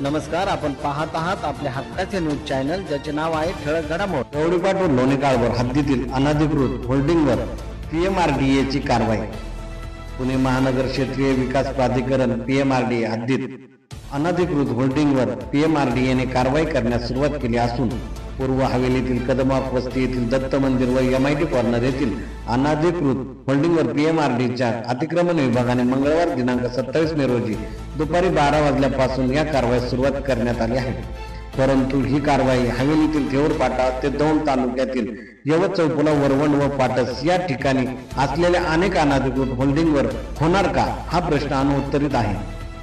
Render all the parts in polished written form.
नमस्कार, आपण पाहत आहात आपल्या हक्काचे न्यूज चॅनल, ज्याचे नाव आहे ठळक घडामोडी। कवडीपाटूर लोणीकाळभर हद्दीतील अनधिकृत होल्डिंगवर PMRDA ची कारवाई। पुणे महानगर क्षेत्रीय विकास प्राधिकरण PMRDA हद्दीत अनधिकृत होल्डिंगवर PMRDA ने कारवाई करण्यास सुरुवात केली असून पूर्व हवेलीतील कदमाप वस्ती येथील दत्त मंदिर व MIT कॉर्नर येथील अनधिकृत होल्डिंगवर PMRDAच्या अतिक्रमण विभागाने मंगळवार दिनांक 27 मे रोजी दुपारी 12 वाजल्यापासून या कारवाईस सुरुवात करण्यात आली आहे। परंतु ही कारवाई हवेलीतील थेऊरफाटा ते दौंड तालुक्यातील यवत चौफुला वरवंड व पाटस या ठिकाणी असलेल्या अनेक अनधिकृत होल्डिंगवर होणार का, हा प्रश्न अनुत्तरित आहे।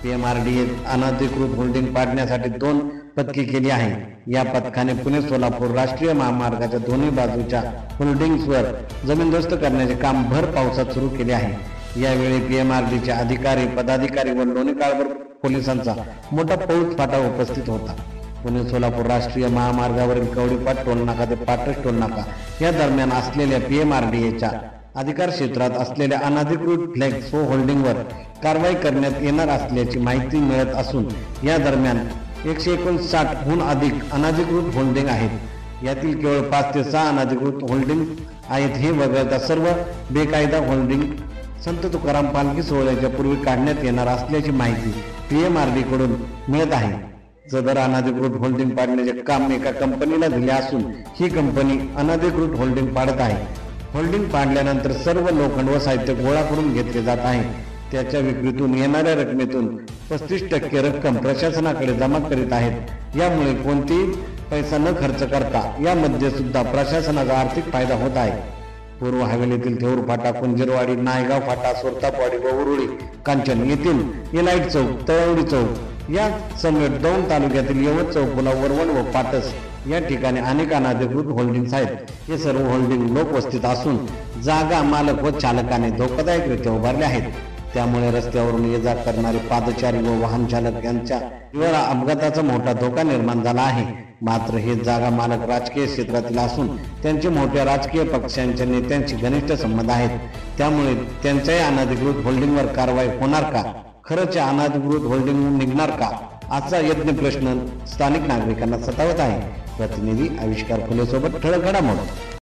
PMRDA अनधिकृत होल्डिंग पाडण्यासाठी 2 पथके केली आहे। या पथकाने पुणे सोलापूर राष्ट्रीय महामार्गाच्या दोन्ही बाजूच्या होल्डिंग्सवर जमीनदोस्त करण्याचे काम भर पावसात सुरू केले आहे। यावेळी PMRDAचे अधिकारी, पदाधिकारी व लोणीकाळभर पोलिसांचा मोठा फौजफाटा उपस्थित होता। पुणे सोलापूर राष्ट्रीय महामार्गावरील कवडीपाट टोलनाका ते पाटस टोलनाका या दरम्यान असलेल्या PMRDAच्या अधिकार क्षेत्रात असलेल्या अनधिकृत फ्लेक्स व होल्डिंगवर कारवाई करण्यात येणार असल्याची माहिती मिळत असून या दरम्यान 159 हून अधिक अनधिकृत होल्डिंग आहेत। यातील केवळ 5 ते 6 अनधिकृत होल्डिंग आहेत। हे वगळता सर्व बेकायदा होल्डिंग संत तुकाराम पालखी सोहळ्याच्या पूर्वी काढण्यात येणार असल्याची माहिती PMRDA कडून मिळत आहे। सदर अनधिकृत होल्डिंग पाडण्याचे काम एका कंपनीला दिले असून ही कंपनी अनधिकृत होल्डिंग पाडत आहे। होल्डिंग पाडल्यानंतर सर्व लोखंड व साहित्य गोळा करून घेतले जात आहे। त्याच्या विक्रीतून येणाऱ्या रकमेतून 35% रक्कम प्रशासनाकडे जमा करीत आहेत। यामुळे कोणतीही पैसा न खर्च करता यामध्ये सुद्धा प्रशासनाचा आर्थिक फायदा होत आहे। पूर्व हवेलीतील थेऊरफाटा, कुंजीरवाडी, नायगाव फाटा, सोरतापवाडी व उरुळी कांचन येथील एलाईट चौक, तळवडी चौक या समेत दौंड तालुक्यातील यवत चौफुला वरवंड व पाटस या ठिकाणी अनेक अनधिकृत होल्डिंग्स आहेत। हे सर्व होल्डिंग लोकवस्तीत असून जागा मालक व चालकाने धोकादायकरित्या उभारले आहेत। त्यामुळे रस्त्यावरून ये जा करणारे पादचारी व वाहन चालक यांच्या जीवाला अपघाताचा मोठा धोका निर्माण झाला आहे। मात्र हे जागा मालक राजकीय क्षेत्रातील असून त्यांचे मोठ्या राजकीय पक्षांच्या नेत्यांशी घनिष्ठ संबंध आहेत। त्यामुळे त्यांच्याही अनधिकृत होल्डिंगवर कारवाई होणार का, खरंच अनधिकृत होल्डिंग निघणार का, असा यज्ञ प्रश्न स्थानिक नागरिकांना सतावत आहे। प्रतिनिधी आविष्कार फुले सोबत ठळक घडामोडी।